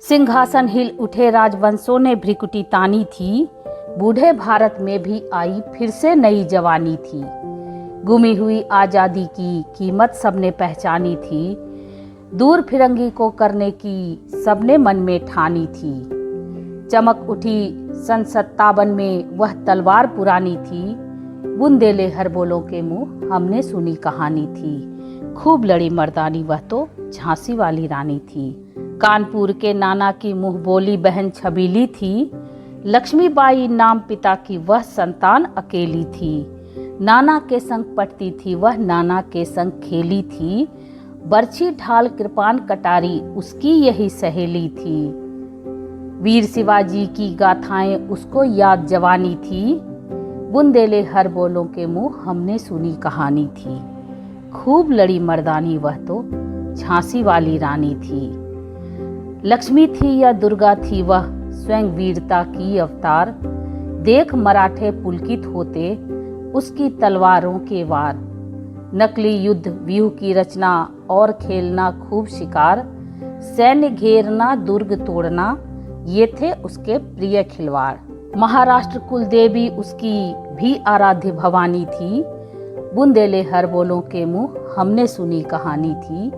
सिंहासन हिल उठे राजवंशों ने भ्रिकुटी तानी थी, बूढ़े भारत में भी आई फिर से नई जवानी थी। गुमी हुई आज़ादी की कीमत सबने पहचानी थी, दूर फिरंगी को करने की सबने मन में ठानी थी। चमक उठी सन 57 में वह तलवार पुरानी थी, बुंदेले हर बोलों के मुंह हमने सुनी कहानी थी। खूब लड़ी मर्दानी वह तो झांसी वाली रानी थी। कानपुर के नाना की मुंह बोली बहन छबीली थी, लक्ष्मीबाई नाम पिता की वह संतान अकेली थी। नाना के संग पटती थी वह, नाना के संग खेली थी, बरछी ढाल कृपान कटारी उसकी यही सहेली थी। वीर शिवाजी की गाथाएं उसको याद जवानी थी, बुंदेले हर बोलों के मुंह हमने सुनी कहानी थी। खूब लड़ी मर्दानी वह तो झांसी वाली रानी थी। लक्ष्मी थी या दुर्गा थी वह, स्वयं वीरता की अवतार, देख मराठे पुलकित होते उसकी तलवारों के वार। नकली युद्ध व्यूह की रचना और खेलना खूब शिकार, सैन्य घेरना दुर्ग तोड़ना ये थे उसके प्रिय खिलवाड़। महाराष्ट्र कुल देवी उसकी भी आराध्य भवानी थी, बुंदेले हर बोलों के मुंह हमने सुनी कहानी थी।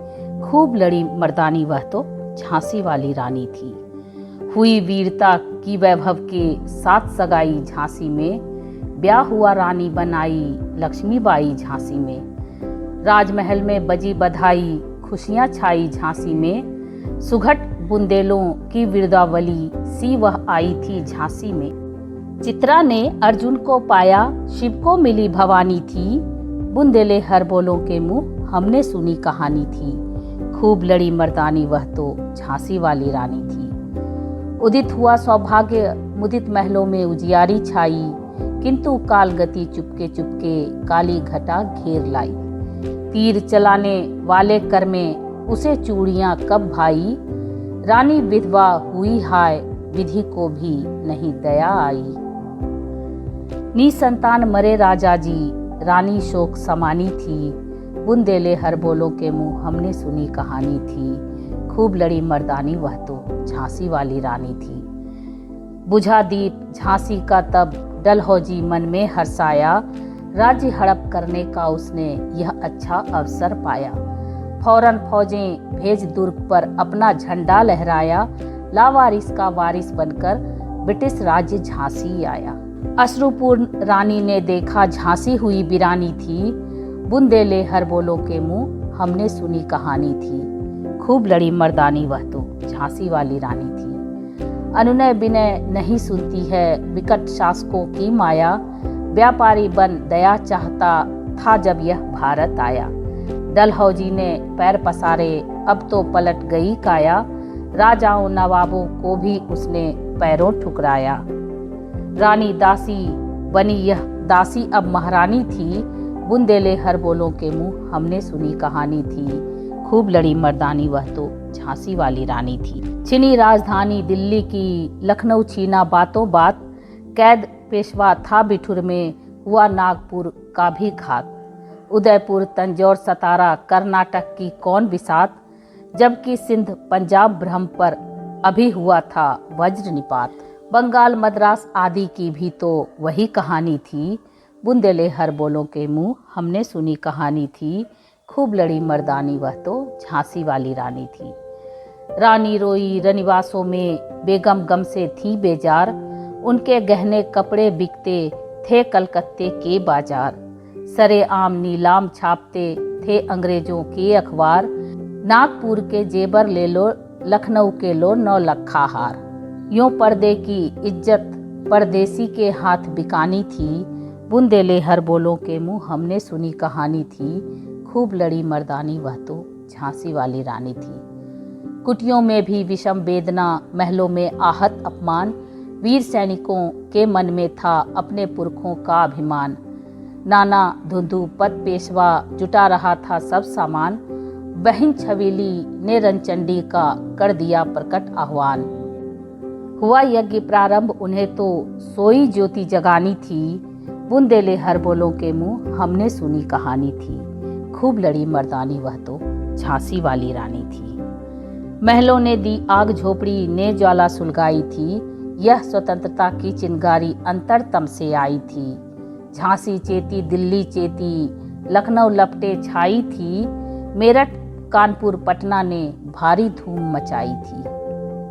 खूब लड़ी मर्दानी वह तो झांसी वाली रानी थी। हुई वीरता की वैभव के साथ सगाई झांसी में, ब्याह हुआ रानी बनाई लक्ष्मीबाई झांसी में। राजमहल में बजी बधाई खुशियां छाई झांसी में, सुघट बुंदेलों की विरदावली सी वह आई थी झांसी में। चित्रा ने अर्जुन को पाया शिव को मिली भवानी थी, बुंदेले हर बोलों के मुंह हमने सुनी कहानी थी। खूब लड़ी मर्दानी वह तो झांसी वाली रानी थी। उदित हुआ सौभाग्य मुदित महलों में उजियारी छाई, किंतु काल गति चुपके चुपके काली घटा घेर लाई। तीर चलाने वाले कर में उसे चूड़ियां कब भाई, रानी विधवा हुई हाय विधि को भी नहीं दया आई। निसंतान मरे राजा जी रानी शोक समानी थी, बुंदेले हर बोलों के मुंह हमने सुनी कहानी थी। खूब लड़ी मर्दानी वह तो झांसी वाली रानी थी। बुझा दीप झांसी का तब डलहौजी मन में हर्षाया, राज्य हड़प करने का उसने यह अच्छा अवसर पाया। फौरन फौजें भेज दुर्ग पर अपना झंडा लहराया, लावारिस का वारिस बनकर ब्रिटिश राज्य झांसी आया। अश्रुपूर्ण रानी ने देखा झांसी हुई वीरानी थी, बुंदेले हर बोलों के मुंह हमने सुनी कहानी थी। खूब लड़ी मर्दानी वह तो झांसी वाली रानी थी। अनुनय विनय नहीं सुनती है विकट शासकों की माया, व्यापारी बन दया चाहता था जब यह भारत आया। डलहौजी ने पैर पसारे अब तो पलट गई काया, राजाओं नवाबों को भी उसने पैरों ठुकराया। रानी दासी बनी यह दासी अब महारानी थी, बुंदेले हर बोलों के मुंह हमने सुनी कहानी थी। खूब लड़ी मर्दानी वह तो झांसी वाली रानी थी। छिनी राजधानी दिल्ली की, लखनऊ छीना बातों बात, कैद पेशवा था बिठुर में, हुआ नागपुर का भी घात। उदयपुर तंजौर सतारा कर्नाटक की कौन बिसात, जबकि सिंध पंजाब ब्रह्म पर अभी हुआ था वज्र निपात। बंगाल मद्रास आदि की भी तो वही कहानी थी, बुंदेले हर बोलों के मुंह हमने सुनी कहानी थी। खूब लड़ी मर्दानी वह तो झांसी वाली रानी थी। रानी रोई रनिवासों में बेगम गम से थी बेजार, उनके गहने कपड़े बिकते थे कलकत्ते के बाजार। सरे आम नीलाम छापते थे अंग्रेजों के अखबार, नागपुर के जेबर ले लो लखनऊ के लो 9 लखा हार। यूं पर्दे की इज्जत परदेसी के हाथ बिकानी थी, बुंदेले हर बोलों के मुंह हमने सुनी कहानी थी। खूब लड़ी मर्दानी वह तो झांसी वाली रानी थी। कुटियों में भी विषम वेदना, महलों में आहत अपमान, वीर सैनिकों के मन में था अपने पुरखों का अभिमान। नाना धुंधु पद पेशवा जुटा रहा था सब सामान, बहन छबीली ने रनचंडी का कर दिया प्रकट आह्वान। हुआ यज्ञ प्रारंभ उन्हें तो सोई ज्योति जगानी थी, बुंदेले हर बोलों के मुंह हमने सुनी कहानी थी। खूब लड़ी मर्दानी वह तो झांसी वाली रानी थी। महलों ने दी आग, झोपड़ी ने ज्वाला सुलगाई थी। यह स्वतंत्रता की चिंगारी अंतरतम से आई थी। झांसी चेती, दिल्ली चेती, लखनऊ लपटे छाई थी। मेरठ, कानपुर, पटना ने भारी धूम मचाई थी।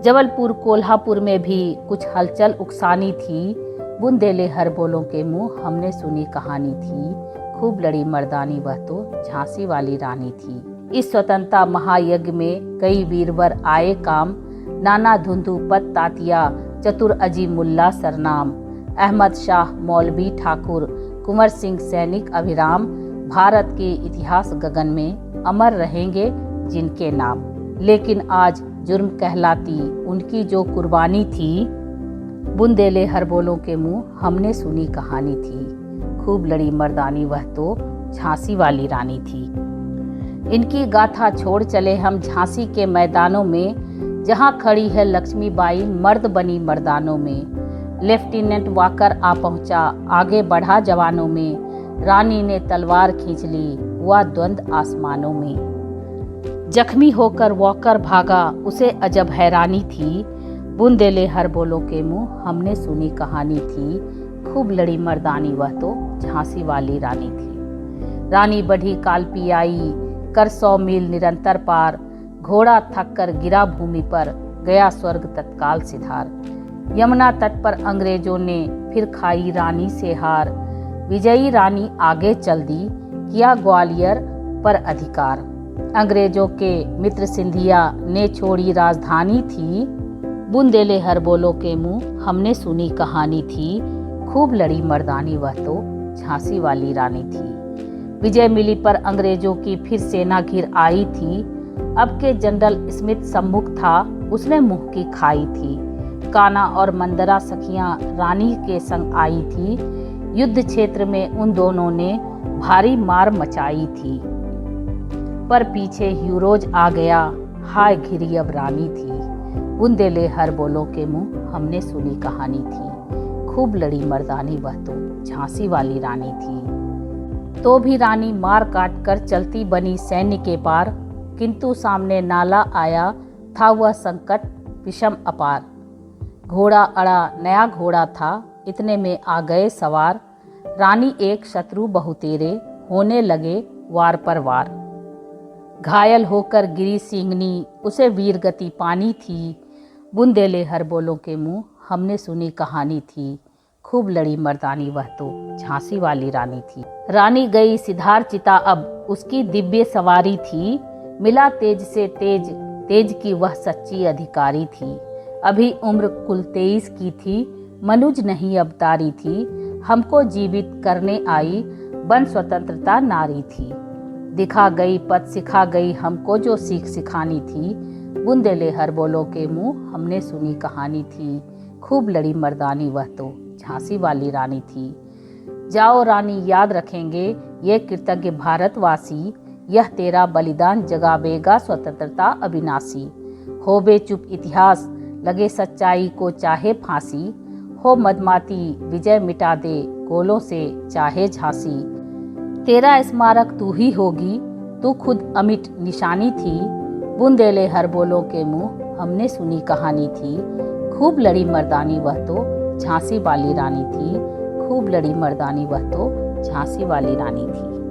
जबलपुर, कोल्हापुर में भी कुछ हलचल उकसानी थी। बुंदेले हर बोलों के मुंह हमने सुनी कहानी थी। खूब लड़ी मर्दानी वह तो झांसी वाली रानी थी। इस स्वतंत्रता महायज्ञ में कई वीरवर आए काम। नाना धुंधु पत तातिया, चतुर अजी मुल्ला सरनाम। अहमद शाह मौलवी ठाकुर, कुंवर सिंह सैनिक अभिराम। भारत के इतिहास गगन में अमर रहेंगे जिनके नाम। लेकिन आज जुर्म कहलाती उनकी जो कुर्बानी थी। बुंदेले हर बोलों के मुंह हमने सुनी कहानी थी। खूब लड़ी मर्दानी वह तो झांसी वाली रानी थी। इनकी गाथा छोड़ चले हम झांसी के मैदानों में, जहां खड़ी है लक्ष्मीबाई मर्द बनी मर्दानों में। लेफ्टिनेंट वाकर आ पहुंचा, आगे बढ़ा जवानों में। रानी ने तलवार खींच ली, हुआ द्वंद आसमानों में। जख्मी होकर वॉकर भागा, उसे अजब हैरानी थी। बुंदेले हर बोलों के मुंह हमने सुनी कहानी थी। खूब लड़ी मर्दानी वह तो झांसी वाली रानी थी। रानी बढ़ी कालपी आई, कर 100 मील निरंतर पार। घोड़ा थक कर गिरा भूमि पर, गया स्वर्ग तत्काल सिधार। यमुना तट पर अंग्रेजों ने फिर खाई रानी से हार। विजयी रानी आगे चल दी, किया ग्वालियर पर अधिकार। अंग्रेजों के मित्र सिंधिया ने छोड़ी राजधानी थी। बुंदेले हर बोलों के मुंह हमने सुनी कहानी थी। खूब लड़ी मर्दानी वह तो झांसी वाली रानी थी। विजय मिली पर अंग्रेजों की फिर सेना घिर आई थी। अब के जनरल स्मिथ सम्मुख था, उसने मुंह की खाई थी। काना और मंदरा सखियां रानी के संग आई थी। युद्ध क्षेत्र में उन दोनों ने भारी मार मचाई थी। पर पीछे ह्यूरोज आ गया, हाय घिरी अब रानी थी। बुंदेले हर बोलों के मुंह हमने सुनी कहानी थी। खूब लड़ी मर्दानी वह तो झांसी वाली रानी थी। तो भी रानी मार काट कर चलती बनी सैन्य के पार। किंतु सामने नाला आया था वह संकट विषम अपार। घोड़ा अड़ा नया घोड़ा था, इतने में आ गए सवार। रानी एक शत्रु बहुतेरे, होने लगे वार पर वार। घायल होकर गिरी सिंहनी, उसे वीर गति पानी थी। बुंदेले हर बोलों के मुंह हमने सुनी कहानी थी। खूब लड़ी मर्दानी वह तो झांसी वाली रानी थी। रानी गई सिधार चिता, अब उसकी दिव्य सवारी थी। मिला तेज से तेज, तेज की वह सच्ची अधिकारी थी। अभी उम्र कुल 23 की थी, मनुज नहीं अवतारी थी। हमको जीवित करने आई, बन स्वतंत्रता नारी थी। दिखा गई पथ सिखा गई, हमको जो सीख सिखानी थी। बुंदेले हर बोलों के मुंह हमने सुनी कहानी थी। खूब लड़ी मर्दानी वह तो झांसी वाली रानी थी। जाओ रानी याद रखेंगे ये कृतज्ञ भारतवासी। यह तेरा बलिदान जगावेगा स्वतंत्रता अविनाशी। हो बे चुप इतिहास, लगे सच्चाई को चाहे फांसी। हो मदमाती विजय मिटा दे, गोलों से चाहे झांसी। तेरा स्मारक तू ही होगी, तू खुद अमिट निशानी थी। बुंदेले हर बोलों के मुंह हमने सुनी कहानी थी। खूब लड़ी मर्दानी वह तो झांसी वाली रानी थी। खूब लड़ी मर्दानी वह तो झांसी वाली रानी थी।